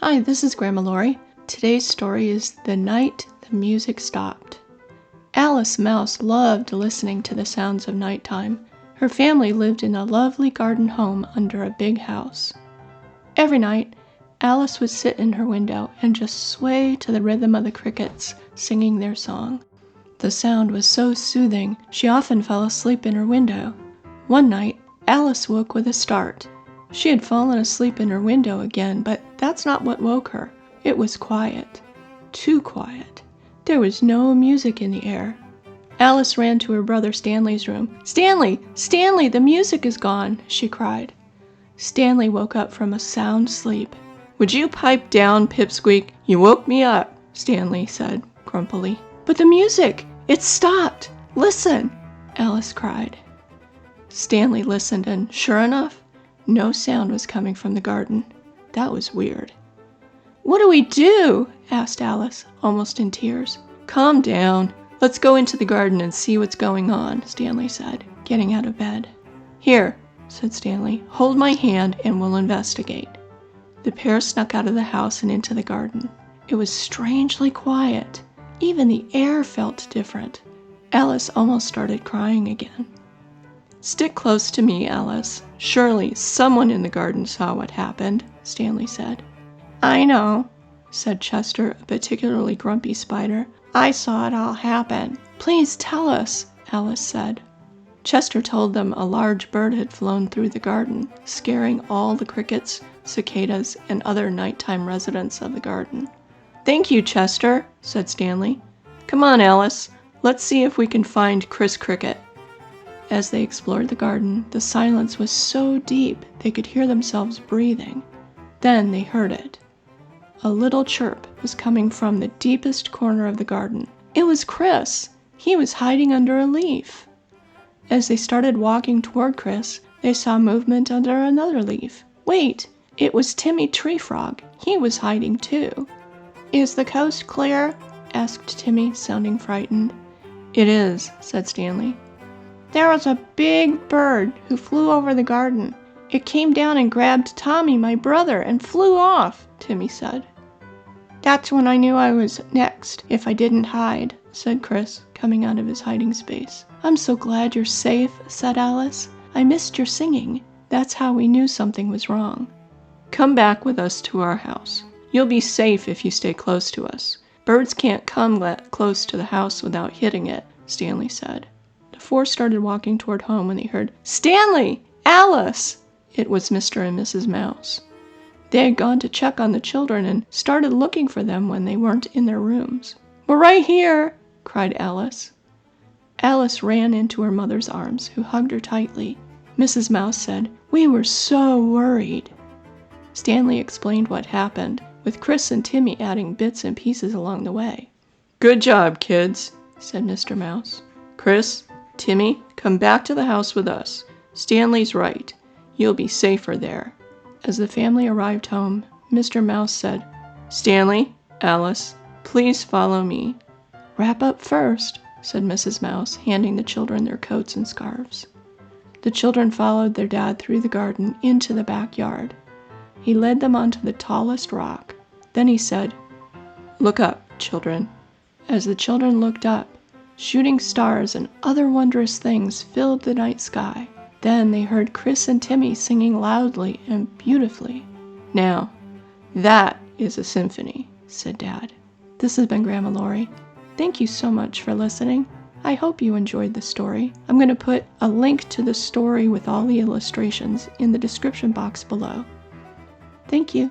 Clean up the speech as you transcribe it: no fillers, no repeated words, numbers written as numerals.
Hi, this is Grandma Laurie. Today's story is The Night the Music Stopped. Alice Mouse loved listening to the sounds of nighttime. Her family lived in a lovely garden home under a big house. Every night, Alice would sit in her window and just sway to the rhythm of the crickets singing their song. The sound was so soothing, she often fell asleep in her window. One night, Alice woke with a start. She had fallen asleep in her window again, but that's not what woke her. It was quiet. Too quiet. There was no music in the air. Alice ran to her brother Stanley's room. "Stanley! Stanley, the music is gone!" she cried. Stanley woke up from a sound sleep. "Would you pipe down, Pipsqueak? You woke me up," Stanley said grumpily. "But the music! It stopped! Listen!" Alice cried. Stanley listened, and sure enough, no sound was coming from the garden. That was weird. "What do we do?" asked Alice, almost in tears. "Calm down. Let's go into the garden and see what's going on," Stanley said, getting out of bed. "Here," said Stanley, "hold my hand and we'll investigate." The pair snuck out of the house and into the garden. It was strangely quiet. Even the air felt different. Alice almost started crying again. "Stick close to me, Alice. Surely someone in the garden saw what happened," Stanley said. "I know," said Chester, a particularly grumpy spider. "I saw it all happen." "Please tell us," Alice said. Chester told them a large bird had flown through the garden, scaring all the crickets, cicadas, and other nighttime residents of the garden. "Thank you, Chester," said Stanley. "Come on, Alice. Let's see if we can find Chris Cricket." As they explored the garden, the silence was so deep they could hear themselves breathing. Then they heard it. A little chirp was coming from the deepest corner of the garden. It was Chris. He was hiding under a leaf. As they started walking toward Chris, they saw movement under another leaf. Wait, it was Timmy Tree Frog. He was hiding too. "Is the coast clear?" asked Timmy, sounding frightened. "It is," said Stanley. "There was a big bird who flew over the garden. It came down and grabbed Tommy, my brother, and flew off," Timmy said. "That's when I knew I was next, if I didn't hide," said Chris, coming out of his hiding space. "I'm so glad you're safe," said Alice. "I missed your singing. That's how we knew something was wrong." "Come back with us to our house. You'll be safe if you stay close to us. Birds can't come that close to the house without hitting it," Stanley said. The four started walking toward home when they heard, "Stanley! Alice!" It was Mr. and Mrs. Mouse. They had gone to check on the children and started looking for them when they weren't in their rooms. "We're right here!" cried Alice. Alice ran into her mother's arms, who hugged her tightly. Mrs. Mouse said, "We were so worried." Stanley explained what happened, with Chris and Timmy adding bits and pieces along the way. "Good job, kids," said Mr. Mouse. "Chris, Timmy, come back to the house with us. Stanley's right. You'll be safer there." As the family arrived home, Mr. Mouse said, "Stanley, Alice, please follow me." "Wrap up first," said Mrs. Mouse, handing the children their coats and scarves. The children followed their dad through the garden into the backyard. He led them onto the tallest rock. Then he said, "Look up, children." As the children looked up, shooting stars and other wondrous things filled the night sky. Then they heard Chris and Timmy singing loudly and beautifully. "Now, that is a symphony," said Dad. This has been Grandma Laurie. Thank you so much for listening. I hope you enjoyed the story. I'm going to put a link to the story with all the illustrations in the description box below. Thank you.